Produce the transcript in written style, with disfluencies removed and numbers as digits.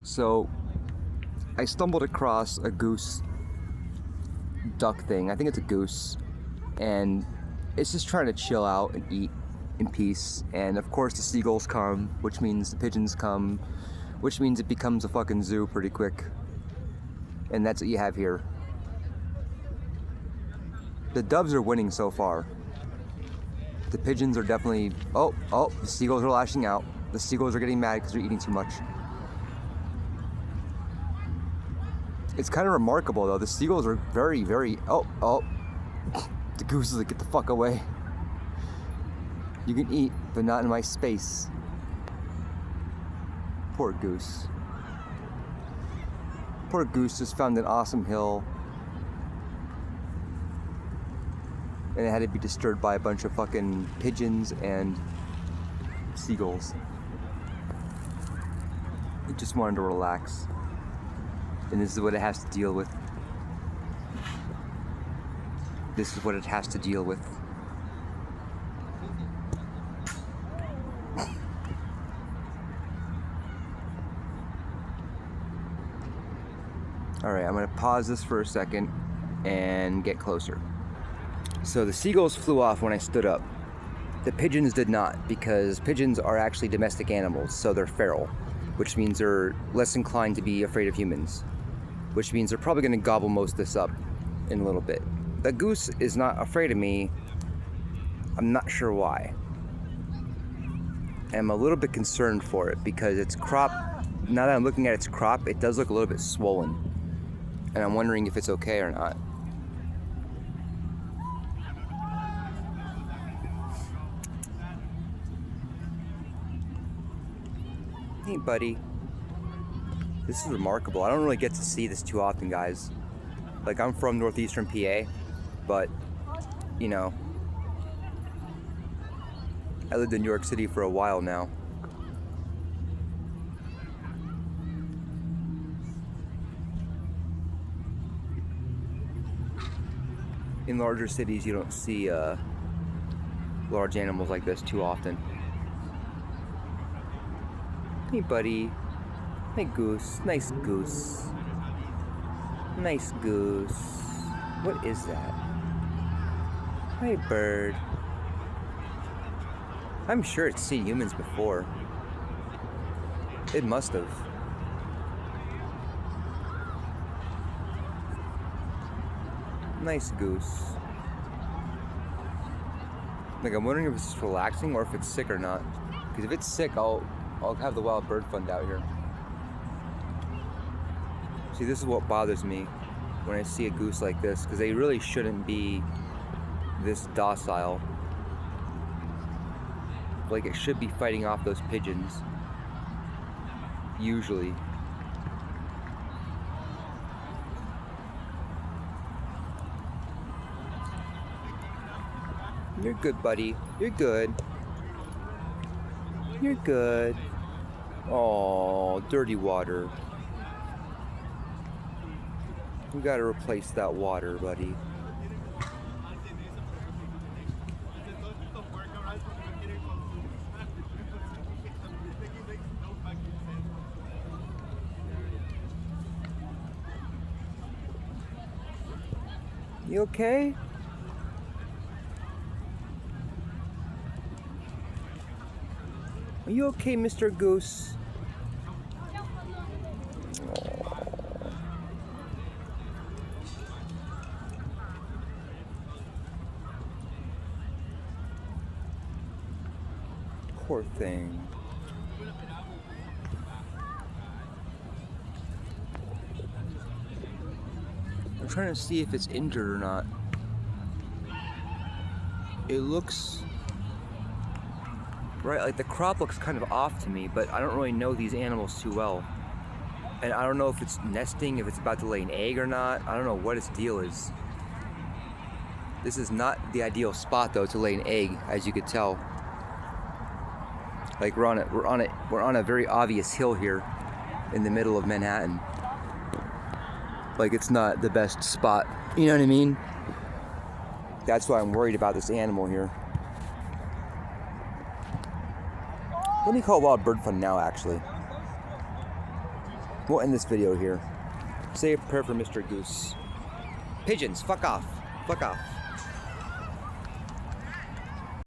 So I stumbled across a goose duck thing. I think it's a goose, and it's just trying to chill out and eat in peace. And of course the seagulls come, which means the pigeons come, which means it becomes a fucking zoo pretty quick. And that's what you have here. The doves are winning so far. The pigeons are definitely... Oh, the seagulls are lashing out. The seagulls are getting mad because they're eating too much. It's kind of remarkable though. The seagulls are very, very... Oh. The goose is like, get the fuck away. You can eat, but not in my space. Poor goose. Poor goose just found an awesome hill. And it had to be disturbed by a bunch of fucking pigeons and seagulls. It just wanted to relax. And this is what it has to deal with. This is what it has to deal with. Alright, I'm gonna pause this for a second and get closer. So the seagulls flew off when I stood up. The pigeons did not, because pigeons are actually domestic animals, so they're feral, which means they're less inclined to be afraid of humans, which means they're probably gonna gobble most of this up in a little bit. The goose is not afraid of me. I'm not sure why. I'm a little bit concerned for it because its crop, now that I'm looking at its crop, it does look a little bit swollen. And I'm wondering if it's okay or not. Hey buddy. This is remarkable. I don't really get to see this too often, guys. Like, I'm from northeastern PA, but, you know, I lived in New York City for a while now. In larger cities, you don't see large animals like this too often. Hey buddy. Hey goose. Nice goose. Nice goose. What is that? Hi bird. I'm sure it's seen humans before. It must have. Nice goose. Like, I'm wondering if it's just relaxing or if it's sick or not. Because if it's sick, I'll have the wild bird fund out here. See, this is what bothers me when I see a goose like this, because they really shouldn't be this docile. Like, it should be fighting off those pigeons. Usually. You're good, buddy. You're good. You're good. Oh, dirty water. We gotta replace that water, buddy. You okay? Are you okay, Mr. Goose? Poor thing. I'm trying to see if it's injured or not. It looks... right, like the crop looks kind of off to me, but I don't really know these animals too well. And I don't know if it's nesting, if it's about to lay an egg or not. I don't know what its deal is. This is not the ideal spot though to lay an egg, as you could tell. Like, we're on a very obvious hill here in the middle of Manhattan. Like, it's not the best spot, you know what I mean? That's why I'm worried about this animal here. Let me call Wild Bird Fund now, actually. we'll end this video here. Say a prayer for Mr. Goose. Pigeons, fuck off. Fuck off.